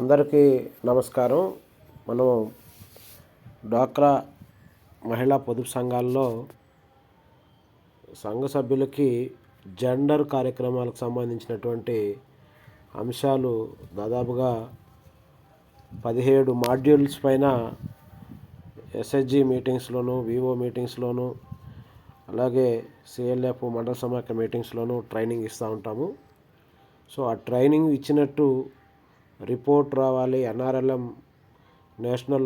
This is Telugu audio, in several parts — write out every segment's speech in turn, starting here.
అందరికీ నమస్కారం. మనం డ్వాక్రా మహిళా పొదుపు సంఘాల్లో సంఘ సభ్యులకి జెండర్ కార్యక్రమాలకు సంబంధించినటువంటి అంశాలు దాదాపుగా 17 మాడ్యూల్స్ పైన ఎస్హెచ్జి మీటింగ్స్లోను, వివో మీటింగ్స్లోను, అలాగే సిఎల్ఎఫ్ మండల సమాఖ్య మీటింగ్స్లోను ట్రైనింగ్ ఇస్తూ ఉంటాము. సో ఆ ట్రైనింగ్ ఇచ్చినట్టు రిపోర్ట్ రావాలి. NRLM national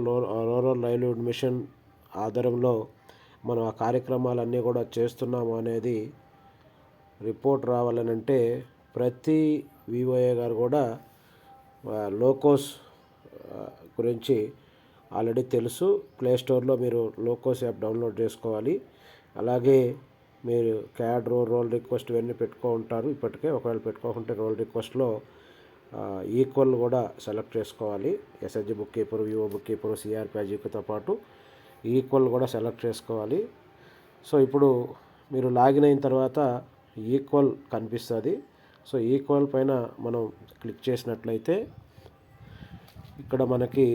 rural livelihood machine ఆధ్వర్యంలో మనం ఆ కార్యక్రమాలన్నీ కూడా చేస్తున్నాము అనేది రిపోర్ట్ రావాలనంటే ప్రతి వివోఏ గారు కూడా లోకోస్ గురించి ఆల్రెడీ తెలుసు. ప్లేస్టోర్లో మీరు లోకోస్ యాప్ డౌన్లోడ్ చేసుకోవాలి. అలాగే మీరు క్యాడ్ రోల్ రిక్వెస్ట్ ఇవన్నీ పెట్టుకో ఉంటారు ఇప్పటికే. ఒకవేళ పెట్టుకోకుంటే రోల్ రిక్వెస్ట్లో ఈక్వల్ కూడా సెలెక్ట్ చేసుకోవాలి. SHG book keeper, VO book keeper, సిఆర్పిఐజితో పాటు ఈక్వల్ కూడా సెలెక్ట్ చేసుకోవాలి. సో ఇప్పుడు మీరు లాగిన్ అయిన తర్వాత ఈక్వల్ కనిపిస్తుంది. సో ఈక్వల్ పైన మనం క్లిక్ చేసినట్లయితే ఇక్కడ మనకి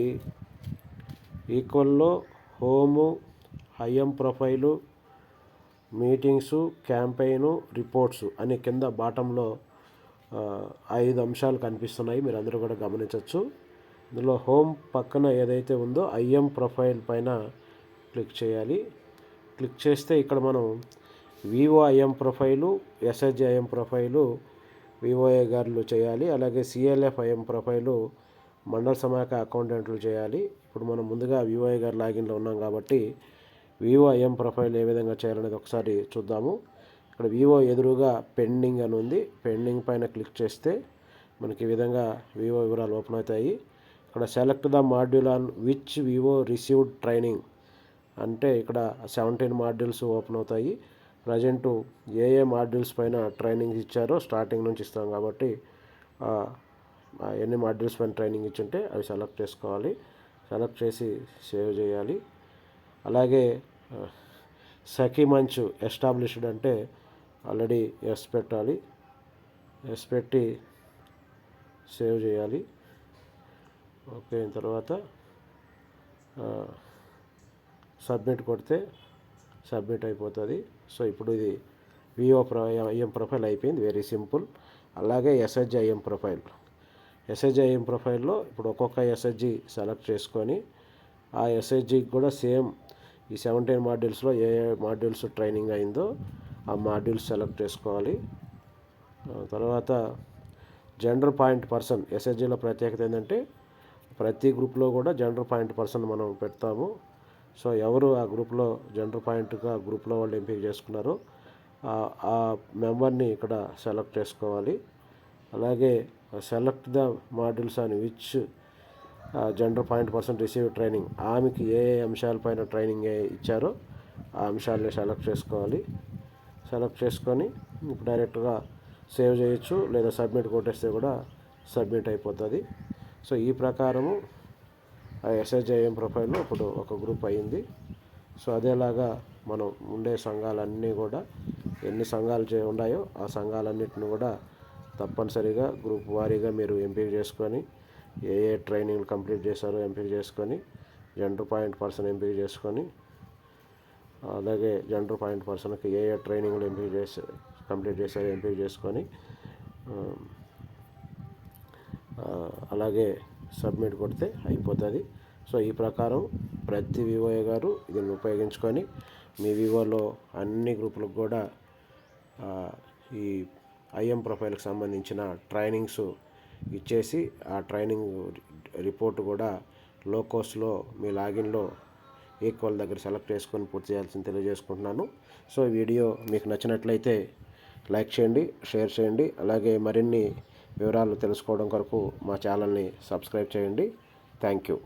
ఈక్వల్లో home, IM profile, meetings, campaign, reports అని కింద బాటంలో 5 అంశాలు కనిపిస్తున్నాయి. మీరు అందరూ కూడా గమనించవచ్చు. ఇందులో హోమ్ పక్కన ఏదైతే ఉందో ఐఎం ప్రొఫైల్ పైన క్లిక్ చేయాలి. క్లిక్ చేస్తే ఇక్కడ మనం VO IM profile, SHG IM profile VOA గారు చేయాలి. అలాగే సిఎల్ఎఫ్ ఐఎం ప్రొఫైలు మండల సమాఖ్య అకౌంటెంట్లు చేయాలి. ఇప్పుడు మనం ముందుగా వివోఏ గారు లాగిన్లో ఉన్నాం కాబట్టి వివో ఐఎం ప్రొఫైల్ ఏ విధంగా చేయాలనేది ఒకసారి చూద్దాము. ఇక్కడ వివో ఎదురుగా పెండింగ్ అని ఉంది. పెండింగ్ పైన క్లిక్ చేస్తే మనకి ఈ విధంగా వివో వివరాలు ఓపెన్ అవుతాయి. ఇక్కడ select the module on which Vivo received training అంటే ఇక్కడ 17 మాడ్యూల్స్ ఓపెన్ అవుతాయి. ప్రజెంట్ ఏ మాడ్యూల్స్ పైన ట్రైనింగ్ ఇచ్చారో స్టార్టింగ్ నుంచి ఇస్తాం కాబట్టి ఎన్ని మాడ్యూల్స్ పైన ట్రైనింగ్ ఇచ్చుంటే అవి సెలెక్ట్ చేసుకోవాలి. సెలెక్ట్ చేసి సేవ్ చేయాలి. అలాగే సఖీ మంచ్ ఎస్టాబ్లిష్డ్ అంటే ఆల్రెడీ ఎస్ పెట్టాలి. ఎస్ పెట్టి సేవ్ చేయాలి. ఓకే అయిన తర్వాత సబ్మిట్ కొడితే సబ్మిట్ అయిపోతుంది. సో ఇప్పుడు ఇది వివో ఐఎం ప్రొఫైల్ అయిపోయింది. Very simple. అలాగే SHG IM profile. SHG IM ప్రొఫైల్లో ఇప్పుడు ఒక్కొక్క ఎస్హెచ్జి సెలెక్ట్ చేసుకొని ఆ ఎస్హెచ్జికి కూడా సేమ్ ఈ 17 మాడ్యూల్స్లో ఏ మాడ్యూల్స్ ట్రైనింగ్ అయిందో ఆ మాడ్యూల్స్ సెలెక్ట్ చేసుకోవాలి. తర్వాత జెండర్ పాయింట్ పర్సన్. ఎస్హెచ్జిలో ప్రత్యేకత ఏంటంటే ప్రతి గ్రూప్లో కూడా జెండర్ పాయింట్ పర్సన్ మనం పెడతాము. సో ఎవరు ఆ గ్రూప్లో జెండర్ పాయింట్గా గ్రూప్లో వాళ్ళు ఎంపిక చేసుకున్నారో ఆ మెంబర్ని ఇక్కడ సెలెక్ట్ చేసుకోవాలి. అలాగే సెలెక్ట్ ద మాడ్యూల్స్ అని which gender point person receive training. ఆమెకి ఏ అంశాలపైన ట్రైనింగ్ ఇచ్చారో ఆ అంశాలని సెలెక్ట్ చేసుకోవాలి. సెలెక్ట్ చేసుకొని డైరెక్ట్గా సేవ్ చేయొచ్చు, లేదా సబ్మిట్ కొట్టేస్తే కూడా సబ్మిట్ అయిపోతుంది. సో ఈ ప్రకారము ఆ ఎస్హెచ్ఐఎం ప్రొఫైల్లో ఇప్పుడు ఒక గ్రూప్ అయ్యింది. సో అదేలాగా మనం ఉండే సంఘాలన్నీ కూడా ఎన్ని సంఘాలు ఉన్నాయో ఆ సంఘాలన్నింటిని కూడా తప్పనిసరిగా గ్రూప్ వారీగా మీరు ఎంపిక చేసుకొని ఏ ట్రైనింగ్లు కంప్లీట్ చేశారో ఎంపిక చేసుకొని జెండర్ పాయింట్ పర్సన్ ఎంపిక చేసుకొని అలాగే జెండర్ పాయింట్ పర్సన్కి ఏ ట్రైనింగ్లు కంప్లీట్ చేశారో ఎంపిక చేసుకొని అలాగే సబ్మిట్ కొడితే అయిపోతుంది. సో ఈ ప్రకారం ప్రతి వివోఏ గారు దీన్ని ఉపయోగించుకొని మీ వివోలో అన్ని గ్రూపులకు కూడా ఈ ఐఎం ప్రొఫైల్కి సంబంధించిన ట్రైనింగ్స్ ఇచ్చేసి ఆ ట్రైనింగ్ రిపోర్ట్ కూడా లోకోస్లో మీ లాగిన్లో ఈక్వల్ దగ్గర సెలెక్ట్ చేసుకొని పూర్తి చేయాల్సింది తెలియజేసుకుంటున్నాను. సో ఈ వీడియో మీకు నచ్చినట్లయితే లైక్ చేయండి, షేర్ చేయండి. అలాగే మరిన్ని వివరాలు తెలుసుకోవడం కొరకు మా ఛానల్ని సబ్స్క్రైబ్ చేయండి. Thank you.